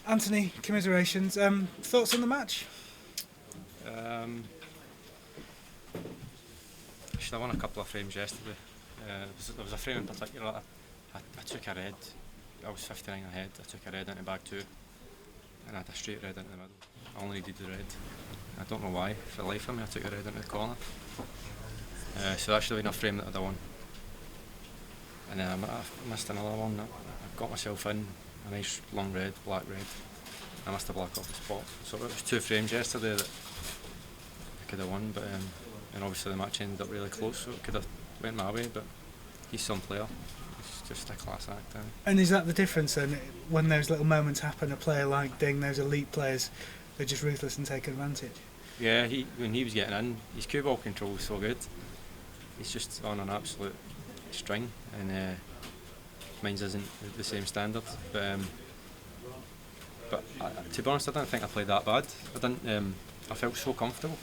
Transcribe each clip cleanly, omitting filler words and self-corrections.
Anthony, commiserations. Thoughts on the match? Actually, I won a couple of frames yesterday. There was a frame in particular that I took a red. I was 59 ahead. I took a red into bag 2 and I had a straight red into the middle. I only needed the red. I don't know why. For the life of me, I took a red into the corner. So that should have been a frame that I'd have won. And then I missed another one. I got myself in a nice long red, black red. I missed a black off the spot. So it was 2 frames yesterday that I could have won, but and obviously the match ended up really close, so it could have went my way. But he's some player. He's just a class act. And is that the difference then? When those little moments happen, a player like Ding, those elite players, they're just ruthless and take advantage. Yeah, when he was getting in, his cue ball control was so good. He's just on an absolute string, and mine's isn't the same standard. But to be honest, I didn't think I played that bad. I felt so comfortable.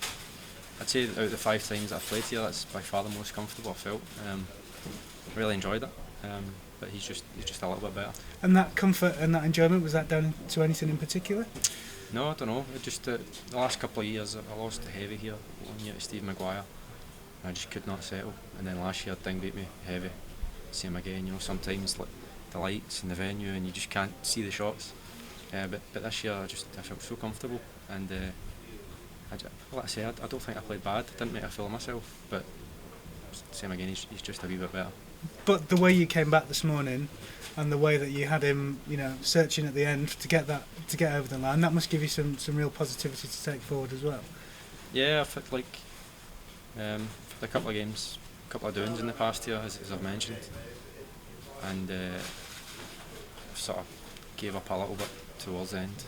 I'd say out of the 5 times that I've played here, that's by far the most comfortable I felt. Really enjoyed it. But he's just a little bit better. And that comfort and that enjoyment, was that down to anything in particular? No, I don't know. It just the last couple of years I lost to heavy here, 1 year to Steve Maguire. I just could not settle, and then last year Ding beat me heavy. Same again, sometimes like the lights and the venue, and you just can't see the shots. But this year I felt so comfortable, and like I say, I don't think I played bad. I didn't make a fool of myself, but same again, he's just a wee bit better. But the way you came back this morning, and the way that you had him, searching at the end to get over the line, that must give you some real positivity to take forward as well. Yeah, I felt like a couple of games, a couple of doings in the past year, as I've mentioned, and sort of gave up a little bit towards the end.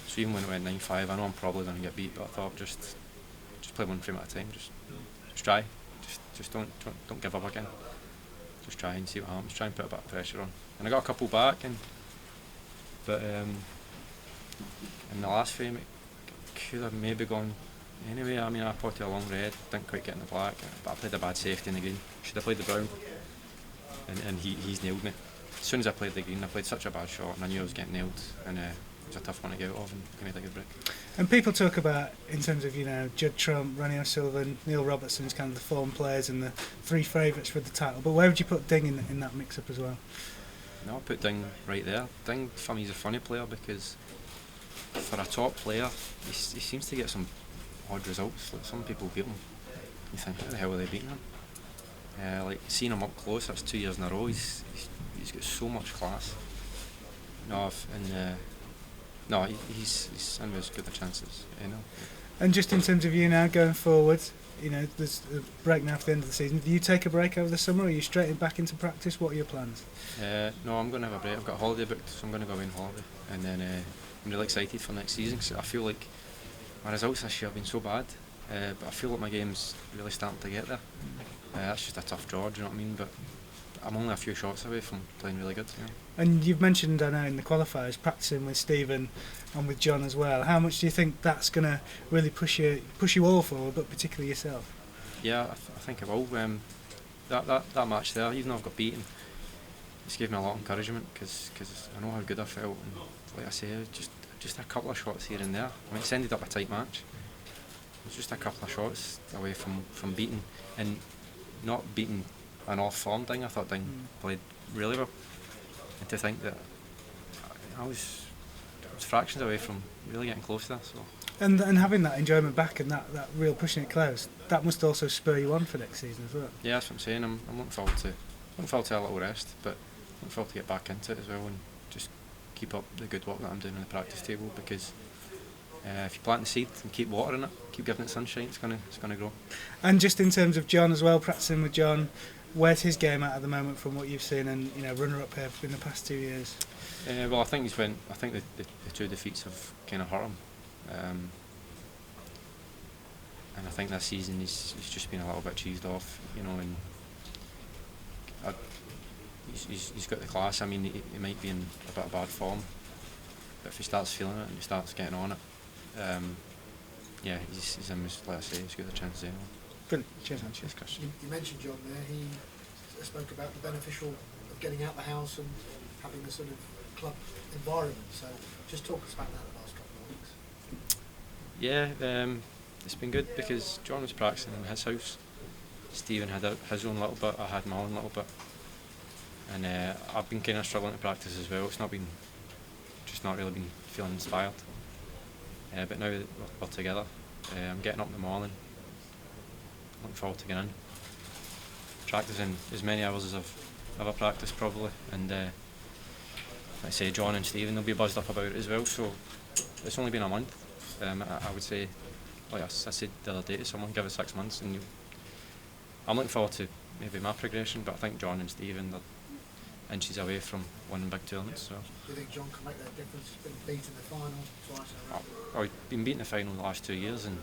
So even when it went 9-5, I know I'm probably going to get beat, but I thought just play one frame at a time, just try, just don't give up again. Just try and see what happens. Try and put a bit of pressure on. And I got a couple back, but in the last frame it could have maybe gone anyway. I mean, I potted a long red, didn't quite get in the black, but I played a bad safety in the green. Should have played the brown, and he's nailed me. As soon as I played the green, I played such a bad shot, and I knew I was getting nailed, and it was a tough one to get out of, and he made a good break. And people talk about, in terms of Judd Trump, Ronnie O'Sullivan, Neil Robertson's kind of the form players and the 3 favourites for the title, but where would you put Ding in that mix-up as well? No, I put Ding right there. Ding for me is a funny player because for a top player, he seems to get some odd results. Like some people beat him, you think, how the hell are they beating him? Like seeing him up close, that's 2 years in a row. He's got so much class. He's in as good a chances, And just in terms of you now going forward, there's a break now for the end of the season. Do you take a break over the summer, or are you straight back into practice? What are your plans? No, I'm going to have a break. I've got a holiday booked, so I'm going to go away on holiday, and then I'm really excited for next season. Cause I feel like my results this year have been so bad, but I feel like my game's really starting to get there. That's just a tough draw, do you know what I mean? But I'm only a few shots away from playing really good. And you've mentioned, I know, in the qualifiers, practicing with Stephen and with John as well. How much do you think that's going to really push you all forward, but particularly yourself? Yeah, I think it will. That match there, even though I've got beaten, it's gave me a lot of encouragement because I know how good I felt. And like I say, just a couple of shots here and there. I mean, it's ended up a tight match. It was just a couple of shots away from beating, and not beating an off-form Ding. I thought Ding played really well, and to think that I was fractions away from really getting close there. So. And having that enjoyment back and that real pushing it close, that must also spur you on for next season as well. Yeah, that's what I'm saying. I'm looking forward to a little rest, but looking forward to get back into it as well and just keep up the good work that I'm doing on the practice table, because if you plant the seed and keep watering it, keep giving it sunshine, it's gonna grow. And just in terms of John as well, practicing with John, where's his game at the moment from what you've seen, and runner-up here in the past 2 years? Well, I think the 2 defeats have kind of hurt him, and I think this season he's just been a little bit cheesed off, and he's got the class. I mean, he might be in a bit of bad form, but if he starts feeling it and he starts getting on it, he's in, like I say, he's got the chances anyway. Brilliant. Cheers, Christian. You mentioned John there. He spoke about the beneficial of getting out the house and having the sort of club environment. So just talk us about that the last couple of weeks. Yeah, it's been good because John was practicing in his house. Stephen had his own little bit, I had my own little bit. And I've been kind of struggling to practice as well. It's not really been feeling inspired. But now that we're together, I'm getting up in the morning, looking forward to getting in. Practicing as many hours as I've ever practiced probably. And like I say, John and Stephen, they'll be buzzed up about it as well. So it's only been a month. I would say, like I said the other day to someone, give it 6 months and I'm looking forward to maybe my progression, but I think John and Stephen, they're inches away from winning big tournaments. So. Do you think John can make that difference? He's been beaten in the final twice in a row. Oh, he's been beaten in the final the last 2 years and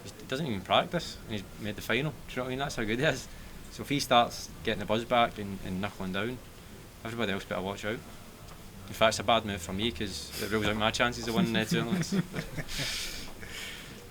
he doesn't even practice and he's made the final. Do you know what I mean? That's how good he is. So if he starts getting the buzz back and knuckling down, everybody else better watch out. In fact, it's a bad move for me because it rules out my chances of winning tournaments.